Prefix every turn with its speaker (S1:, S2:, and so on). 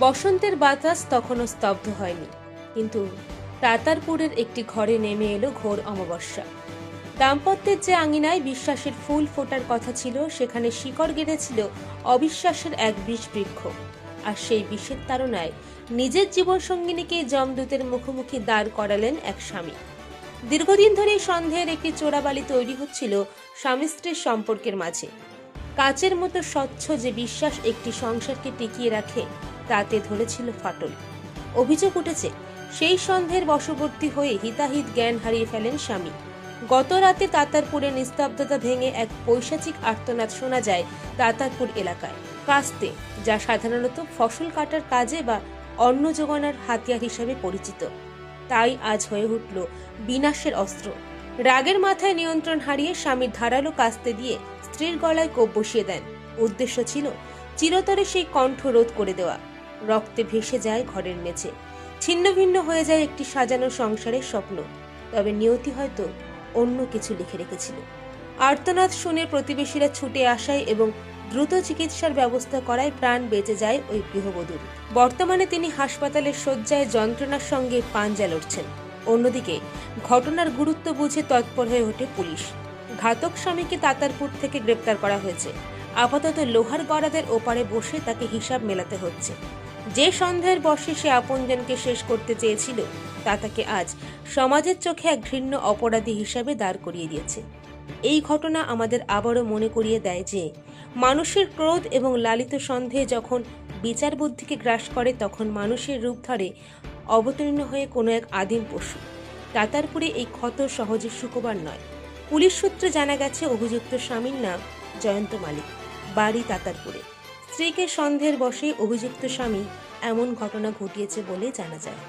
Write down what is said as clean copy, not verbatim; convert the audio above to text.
S1: বসন্তের বাতাস তখনও স্তব্ধ হয়নি, কিন্তু তাতারপুরের একটি ঘরে নেমে এলো ঘোর অমাবস্যা। দাম্পত্যের যে আঙিনায় বিশ্বাসের ফুল ফোটার কথা ছিল, সেখানে শিকড় গেড়েছিল অবিশ্বাসের এক বিষ বৃক্ষ। আর সেই বিষের তাড়নায় নিজের জীবন সঙ্গিনীকে যমদূতের মুখোমুখি দাঁড় করালেন এক স্বামী। দীর্ঘদিন ধরে সন্দেহের একটি চোরাবালি তৈরি হচ্ছিল স্বামী স্ত্রীর সম্পর্কের মাঝে। কাচের মতো স্বচ্ছ যে বিশ্বাস একটি সংসারকে টিকিয়ে রাখে, তাতে ধরেছিল ফাটল। অভিযোগ উঠেছে, সেই সন্দেহের বশবর্তী হয়ে হিতাহিত জ্ঞান হারিয়ে ফেলেন স্বামী। গত রাতে তাতারপুরে নিস্তব্ধতা ভেঙে এক পৈশাচিক আর্তনাদ শোনা যায় তাতারপুর এলাকায়। কাস্তে, যা সাধারণত ফসল কাটার কাজে বা অন্ন জোগানোর হাতিয়ার হিসাবে পরিচিত, তাই আজ হয়ে উঠল বিনাশের অস্ত্র। রাগের মাথায় নিয়ন্ত্রণ হারিয়ে স্বামীর ধারালো কাস্তে দিয়ে স্ত্রীর গলায় কোপ বসিয়ে দেন। উদ্দেশ্য ছিল চিরতরে সেই কণ্ঠ রোধ করে দেওয়া। রক্তে ভেসে যায় ঘরের মেঝে, ছিন্ন ভিন্ন হয়ে যায় একটি সাজানো সংসারের স্বপ্ন। তবে নিয়তি হয়তো অন্য কিছু লিখে রেখেছিল। আর্তনাদ শুনে প্রতিবেশীরা ছুটে আসায় এবং দ্রুত চিকিৎসার ব্যবস্থা করায় প্রাণ বেঁচে যায় ওই গৃহবধূর। বর্তমানে তিনি হাসপাতালের শয্যায় যন্ত্রণার সঙ্গে পাঞ্জা লড়ছেন। অন্যদিকে ঘটনার গুরুত্ব বুঝে তৎপর হয়ে ওঠে পুলিশ। ঘাতক স্বামীকে তাতারপুর থেকে গ্রেপ্তার করা হয়েছে। আপাতত লোহার গড়াদের ওপারে বসে তাকে হিসাব মেলাতে হচ্ছে। যে সন্দেহের বশে সে আপনজনকে শেষ করতে চেয়েছিল, তা তাকে আজ সমাজের চোখে এক ঘৃণ্য অপরাধী হিসাবে দাঁড় করিয়ে দিয়েছে। এই ঘটনা আমাদের আবারও মনে করিয়ে দেয় যে মানুষের ক্রোধ এবং লালিত সন্দেহে যখন বিচার বুদ্ধিকে গ্রাস করে, তখন মানুষের রূপ ধরে অবতীর্ণ হয়ে কোনো এক আদিম পশু। তাতারপুরে এই ক্ষত সহজে শুকোবার নয়। পুলিশ সূত্রে জানা গেছে, অভিযুক্ত স্বামীর নাম জয়ন্ত মালিক, বাড়ি তাতারপুরে। স্ত্রীকে সন্দেহের বশে অভিযুক্ত স্বামী এমন ঘটনা ঘটিয়েছে বলে জানা যায়।